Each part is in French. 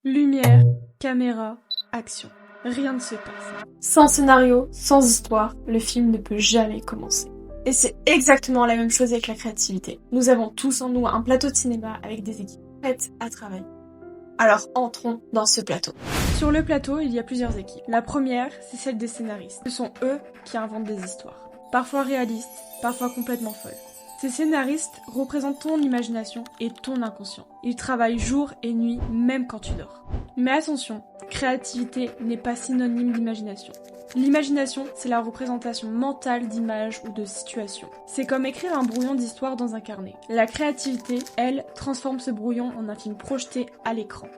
Lumière, caméra, action. Rien ne se passe. Sans scénario, sans histoire, le film ne peut jamais commencer. Et c'est exactement la même chose avec la créativité. Nous avons tous en nous un plateau de cinéma avec des équipes prêtes à travailler. Alors entrons dans ce plateau. Sur le plateau, il y a plusieurs équipes. La première, c'est celle des scénaristes. Ce sont eux qui inventent des histoires. Parfois réalistes, parfois complètement folles. Ces scénaristes représentent ton imagination et ton inconscient. Ils travaillent jour et nuit, même quand tu dors. Mais attention, créativité n'est pas synonyme d'imagination. L'imagination, c'est la représentation mentale d'images ou de situations. C'est comme écrire un brouillon d'histoire dans un carnet. La créativité, elle, transforme ce brouillon en un film projeté à l'écran,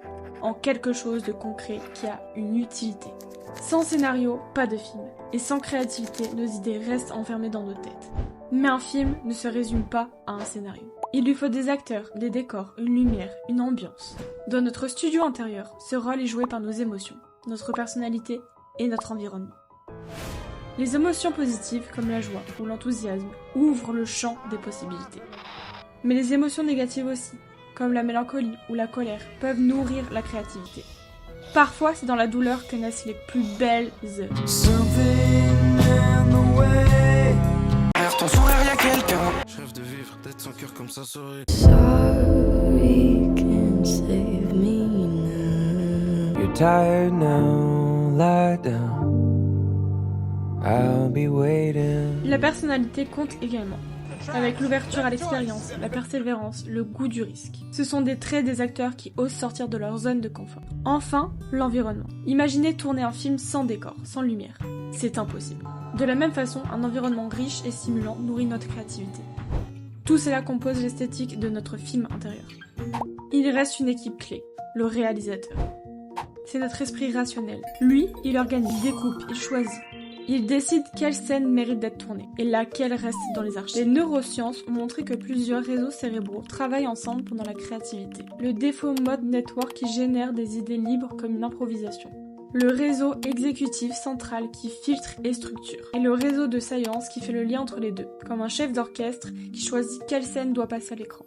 en quelque chose de concret qui a une utilité. Sans scénario, pas de film. Et sans créativité, nos idées restent enfermées dans nos têtes. Mais un film ne se résume pas à un scénario. Il lui faut des acteurs, des décors, une lumière, une ambiance. Dans notre studio intérieur, ce rôle est joué par nos émotions, notre personnalité et notre environnement. Les émotions positives, comme la joie ou l'enthousiasme, ouvrent le champ des possibilités. Mais les émotions négatives aussi, comme la mélancolie ou la colère, peuvent nourrir la créativité. Parfois, c'est dans la douleur que naissent les plus belles œuvres. Ton sourire, y'a quelqu'un. Je rêve de vivre, d'être sans cœur comme ça sourit. Sorry can't save me now. You're tired now, lie down. I'll be waiting. La personnalité compte également, avec l'ouverture à l'expérience, la persévérance, le goût du risque. Ce sont des traits des acteurs qui osent sortir de leur zone de confort. Enfin, l'environnement. Imaginez tourner un film sans décor, sans lumière. C'est impossible. De la même façon, un environnement riche et stimulant nourrit notre créativité. Tout cela compose l'esthétique de notre film intérieur. Il reste une équipe clé, le réalisateur. C'est notre esprit rationnel. Lui, il organise, découpe, il choisit. Il décide quelle scène mérite d'être tournée et laquelle reste dans les archives. Les neurosciences ont montré que plusieurs réseaux cérébraux travaillent ensemble pendant la créativité. Le défaut mode network qui génère des idées libres comme une improvisation. Le réseau exécutif central qui filtre et structure. Et le réseau de science qui fait le lien entre les deux, comme un chef d'orchestre qui choisit quelle scène doit passer à l'écran.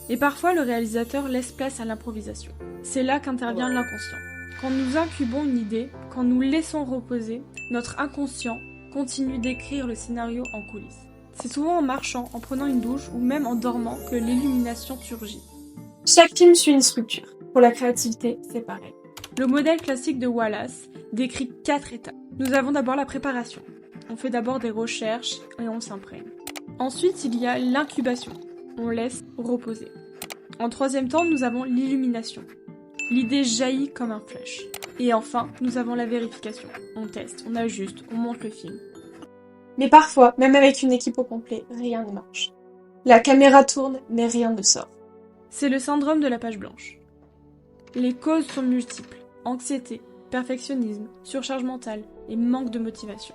Et parfois, le réalisateur laisse place à l'improvisation. C'est là qu'intervient l'inconscient. Quand nous incubons une idée, quand nous laissons reposer, notre inconscient continue d'écrire le scénario en coulisses. C'est souvent en marchant, en prenant une douche ou même en dormant que l'illumination surgit. Chaque film suit une structure. Pour la créativité, c'est pareil. Le modèle classique de Wallace décrit 4 étapes. Nous avons d'abord la préparation. On fait d'abord des recherches et on s'imprègne. Ensuite, il y a l'incubation. On laisse reposer. En troisième temps, nous avons l'illumination. L'idée jaillit comme un flash. Et enfin, nous avons la vérification. On teste, on ajuste, on monte le film. Mais parfois, même avec une équipe au complet, rien ne marche. La caméra tourne, mais rien ne sort. C'est le syndrome de la page blanche. Les causes sont multiples. Anxiété, perfectionnisme, surcharge mentale et manque de motivation.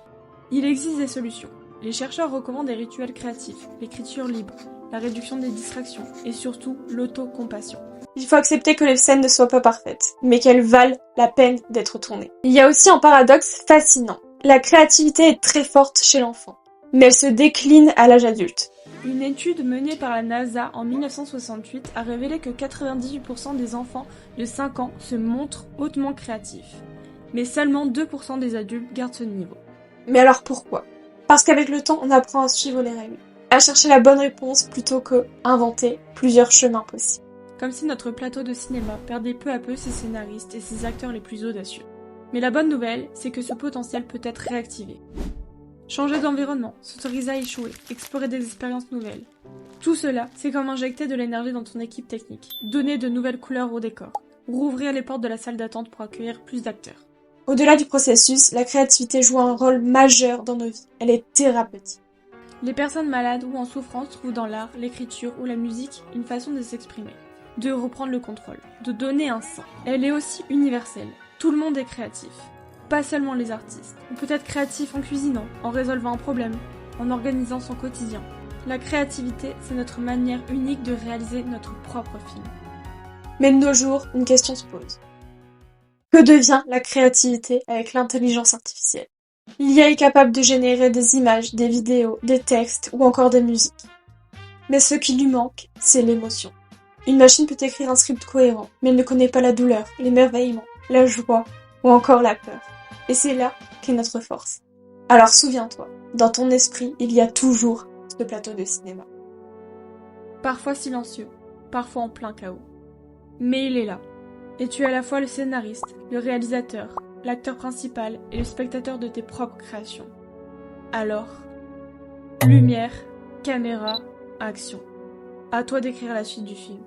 Il existe des solutions. Les chercheurs recommandent des rituels créatifs, l'écriture libre, la réduction des distractions et surtout l'autocompassion. Il faut accepter que les scènes ne soient pas parfaites, mais qu'elles valent la peine d'être tournées. Il y a aussi un paradoxe fascinant. La créativité est très forte chez l'enfant, mais elle se décline à l'âge adulte. Une étude menée par la NASA en 1968 a révélé que 98% des enfants de 5 ans se montrent hautement créatifs. Mais seulement 2% des adultes gardent ce niveau. Mais alors pourquoi ? Parce qu'avec le temps, on apprend à suivre les règles, à chercher la bonne réponse plutôt que inventer plusieurs chemins possibles. Comme si notre plateau de cinéma perdait peu à peu ses scénaristes et ses acteurs les plus audacieux. Mais la bonne nouvelle, c'est que ce potentiel peut être réactivé. Changer d'environnement, s'autoriser à échouer, explorer des expériences nouvelles. Tout cela, c'est comme injecter de l'énergie dans ton équipe technique, donner de nouvelles couleurs au décor, rouvrir les portes de la salle d'attente pour accueillir plus d'acteurs. Au-delà du processus, la créativité joue un rôle majeur dans nos vies. Elle est thérapeutique. Les personnes malades ou en souffrance trouvent dans l'art, l'écriture ou la musique une façon de s'exprimer, de reprendre le contrôle, de donner un sens. Elle est aussi universelle. Tout le monde est créatif. Pas seulement les artistes. On peut être créatif en cuisinant, en résolvant un problème, en organisant son quotidien. La créativité, c'est notre manière unique de réaliser notre propre film. Mais de nos jours, une question se pose. Que devient la créativité avec l'intelligence artificielle ? L'IA est capable de générer des images, des vidéos, des textes ou encore des musiques. Mais ce qui lui manque, c'est l'émotion. Une machine peut écrire un script cohérent, mais elle ne connaît pas la douleur, l'émerveillement, la joie ou encore la peur. Et c'est là qu'est notre force. Alors souviens-toi, dans ton esprit, il y a toujours ce plateau de cinéma. Parfois silencieux, parfois en plein chaos. Mais il est là. Et tu es à la fois le scénariste, le réalisateur, l'acteur principal et le spectateur de tes propres créations. Alors, lumière, caméra, action. À toi d'écrire la suite du film.